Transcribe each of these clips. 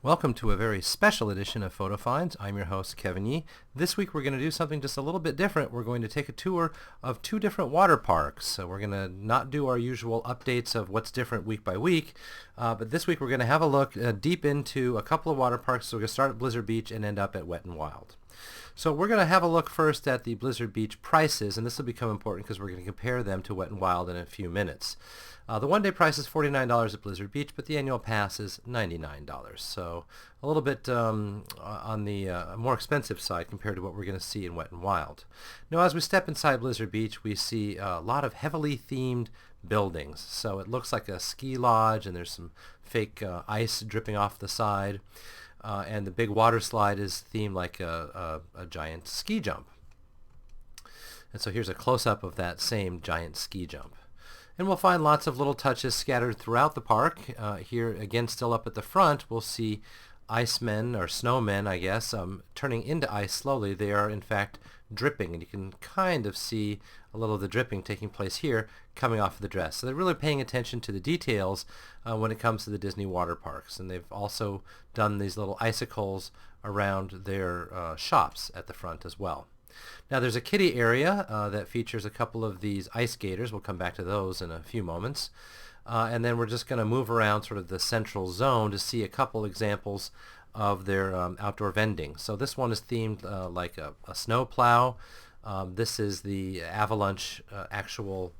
Welcome to a very special edition of Photo Finds. I'm your host, Kevin Yee. This week we're going to do something just a little bit different. We're going to take a tour of two different water parks. So we're going to not do our usual updates of what's different week by week, but this week we're going to have a look deep into a couple of water parks. So we're going to start at Blizzard Beach and end up at Wet 'n Wild. So we're going to have a look first at the Blizzard Beach prices, and this will become important because we're going to compare them to Wet 'n Wild in a few minutes. The one-day price is $49 at Blizzard Beach, but the annual pass is $99. So a little bit on the more expensive side compared to what we're going to see in Wet 'n Wild. Now, as we step inside Blizzard Beach, we see a lot of heavily themed buildings. So it looks like a ski lodge, and there's some fake ice dripping off the side. And the big water slide is themed like a giant ski jump. And so here's a close-up of that same giant ski jump. And we'll find lots of little touches scattered throughout the park. Here, again, still up at the front, we'll see icemen, or snowmen, I guess, turning into ice slowly. They are, in fact, dripping, and you can kind of see a little of the dripping taking place here coming off of the dress. So they're really paying attention to the details when it comes to the Disney water parks. And they've also done these little icicles around their shops at the front as well. Now there's a kiddie area that features a couple of these ice skaters. We'll come back to those in a few moments. And then we're just going to move around sort of the central zone to see a couple examples of their outdoor vending. So this one is themed like a snow plow. This is the Avalanche actual,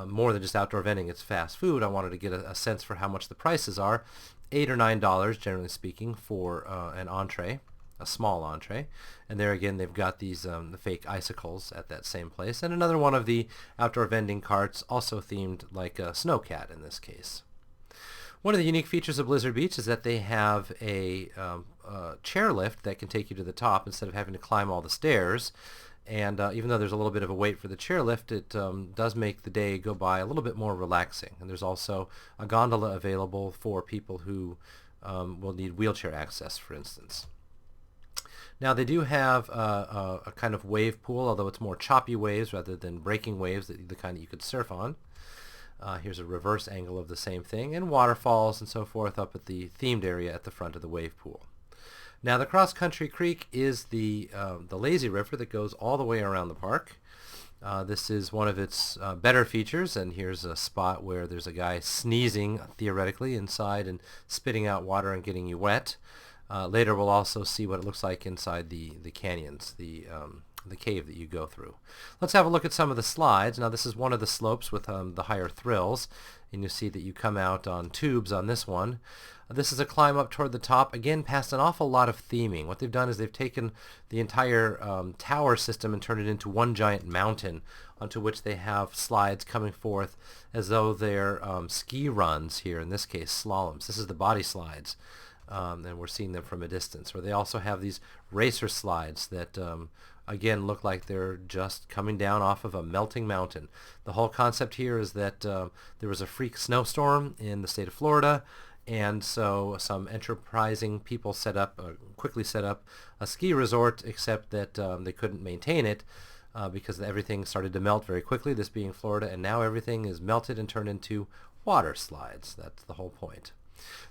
more than just outdoor vending, it's fast food. I wanted to get a sense for how much the prices are. $8 or $9, generally speaking, for an entree. A small entree, and there again they've got these the fake icicles at that same place, and another one of the outdoor vending carts also themed like a snowcat in this case. One of the unique features of Blizzard Beach is that they have a chairlift that can take you to the top instead of having to climb all the stairs, and even though there's a little bit of a wait for the chairlift, it does make the day go by a little bit more relaxing. And there's also a gondola available for people who will need wheelchair access, for instance. Now they do have a kind of wave pool, although it's more choppy waves rather than breaking waves, the kind that you could surf on. Here's a reverse angle of the same thing, and waterfalls and so forth up at the themed area at the front of the wave pool. Now the Cross Country Creek is the lazy river that goes all the way around the park. This is one of its better features, and here's a spot where there's a guy sneezing, theoretically, inside and spitting out water and getting you wet. Later we'll also see what it looks like inside the canyons, the cave that you go through. Let's have a look at some of the slides. Now this is one of the slopes with the higher thrills, and you see that you come out on tubes on this one. This is a climb up toward the top, again past an awful lot of theming. What they've done is they've taken the entire tower system and turned it into one giant mountain onto which they have slides coming forth as though they're ski runs here, in this case slaloms. This is the body slides. And we're seeing them from a distance. Or they also have these racer slides that, again, look like they're just coming down off of a melting mountain. The whole concept here is that there was a freak snowstorm in the state of Florida, and so some enterprising people quickly set up a ski resort, except that they couldn't maintain it because everything started to melt very quickly, this being Florida, and now everything is melted and turned into water slides. That's the whole point.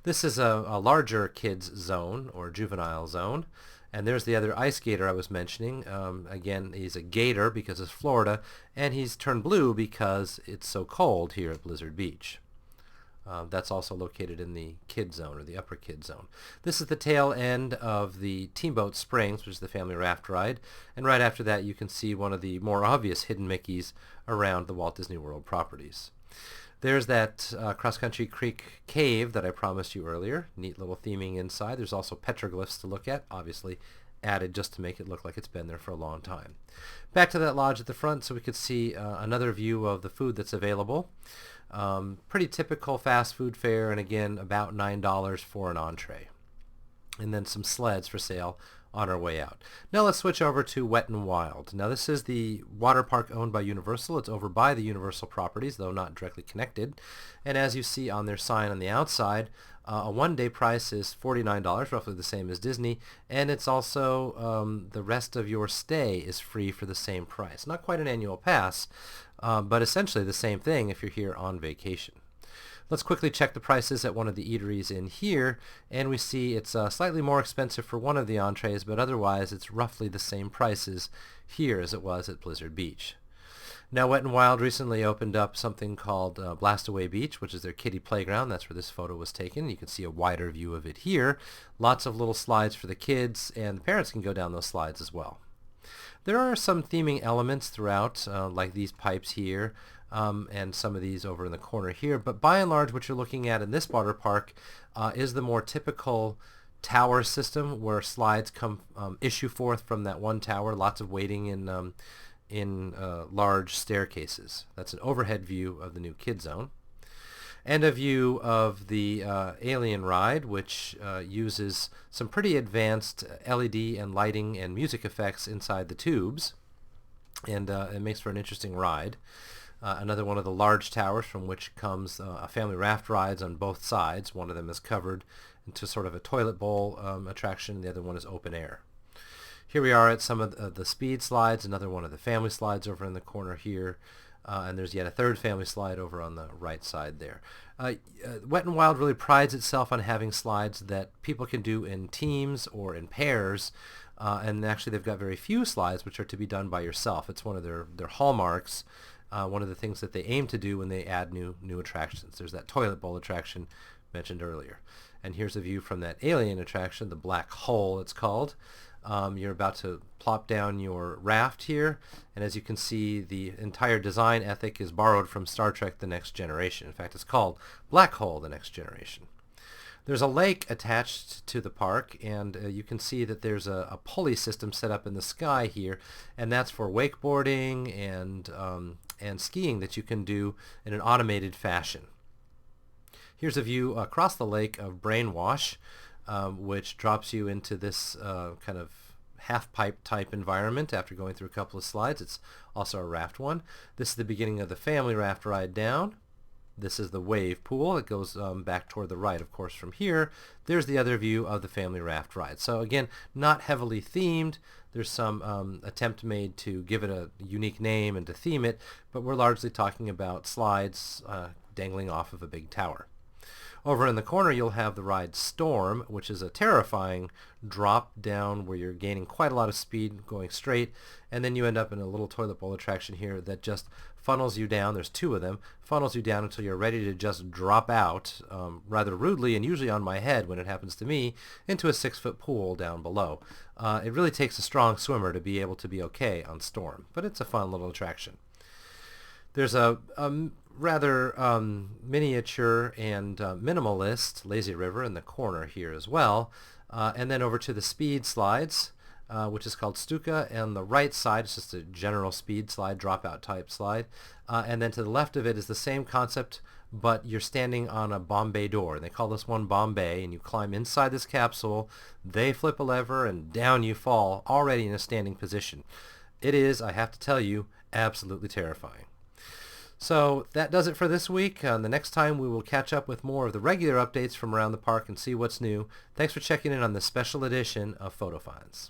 This is a larger kids zone, or juvenile zone, and there's the other ice skater I was mentioning. Again, he's a gator because it's Florida, and he's turned blue because it's so cold here at Blizzard Beach. That's also located in the kid zone, or the upper kid zone. This is the tail end of the Teamboat Springs, which is the family raft ride, and right after that you can see one of the more obvious hidden Mickeys around the Walt Disney World properties. There's that Cross Country Creek cave that I promised you earlier. Neat little theming inside. There's also petroglyphs to look at, obviously added just to make it look like it's been there for a long time. Back to that lodge at the front so we could see another view of the food that's available. Pretty typical fast food fare, and again about $9 for an entree. And then some sleds for sale on our way out. Now let's switch over to Wet 'n Wild. Now this is the water park owned by Universal. It's over by the Universal properties, though not directly connected. And as you see on their sign on the outside, a one-day price is $49, roughly the same as Disney, and it's also the rest of your stay is free for the same price. Not quite an annual pass, but essentially the same thing if you're here on vacation. Let's quickly check the prices at one of the eateries in here, and we see it's slightly more expensive for one of the entrees, but otherwise it's roughly the same prices here as it was at Blizzard Beach. Now, Wet n Wild recently opened up something called Blastaway Beach, which is their kiddie playground. That's where this photo was taken. You can see a wider view of it here. Lots of little slides for the kids, and the parents can go down those slides as well. There are some theming elements throughout, like these pipes here, and some of these over in the corner here. But by and large, what you're looking at in this water park is the more typical tower system where slides come issue forth from that one tower. Lots of waiting in large staircases. That's an overhead view of the new Kid Zone. And a view of the Alien ride, which uses some pretty advanced LED and lighting and music effects inside the tubes, and it makes for an interesting ride. Another one of the large towers from which comes a family raft rides on both sides. One of them is covered into sort of a toilet bowl attraction, and the other one is open air. Here we are at some of the speed slides, another one of the family slides over in the corner here. And there's yet a third family slide over on the right side there. Wet n Wild really prides itself on having slides that people can do in teams or in pairs, and actually they've got very few slides which are to be done by yourself. It's one of their hallmarks, one of the things that they aim to do when they add new attractions. There's that toilet bowl attraction mentioned earlier. And here's a view from that Alien attraction, the Black Hole it's called. You're about to plop down your raft here, and as you can see, the entire design ethic is borrowed from Star Trek The Next Generation. In fact, it's called Black Hole The Next Generation. There's a lake attached to the park, and you can see that there's a pulley system set up in the sky here, and that's for wakeboarding and skiing that you can do in an automated fashion. Here's a view across the lake of Brainwash, which drops you into this kind of half-pipe type environment after going through a couple of slides. It's also a raft one. This is the beginning of the family raft ride down. This is the wave pool. It goes back toward the right, of course, from here. There's the other view of the family raft ride. So again, not heavily themed. There's some attempt made to give it a unique name and to theme it, but we're largely talking about slides dangling off of a big tower. Over in the corner, you'll have the ride Storm, which is a terrifying drop down where you're gaining quite a lot of speed going straight, and then you end up in a little toilet bowl attraction here that just funnels you down. There's two of them. Funnels you down until you're ready to just drop out rather rudely, and usually on my head when it happens to me, into a 6-foot pool down below. It really takes a strong swimmer to be able to be okay on Storm, but it's a fun little attraction. There's a rather miniature and minimalist Lazy River in the corner here as well. And then over to the speed slides, which is called Stuka. And the right side is just a general speed slide, dropout type slide. And then to the left of it is the same concept, but you're standing on a Bombay door. And they call this one Bombay, and you climb inside this capsule. They flip a lever, and down you fall, already in a standing position. It is, I have to tell you, absolutely terrifying. So that does it for this week. The next time we will catch up with more of the regular updates from around the park and see what's new. Thanks for checking in on this special edition of PhotoFinds.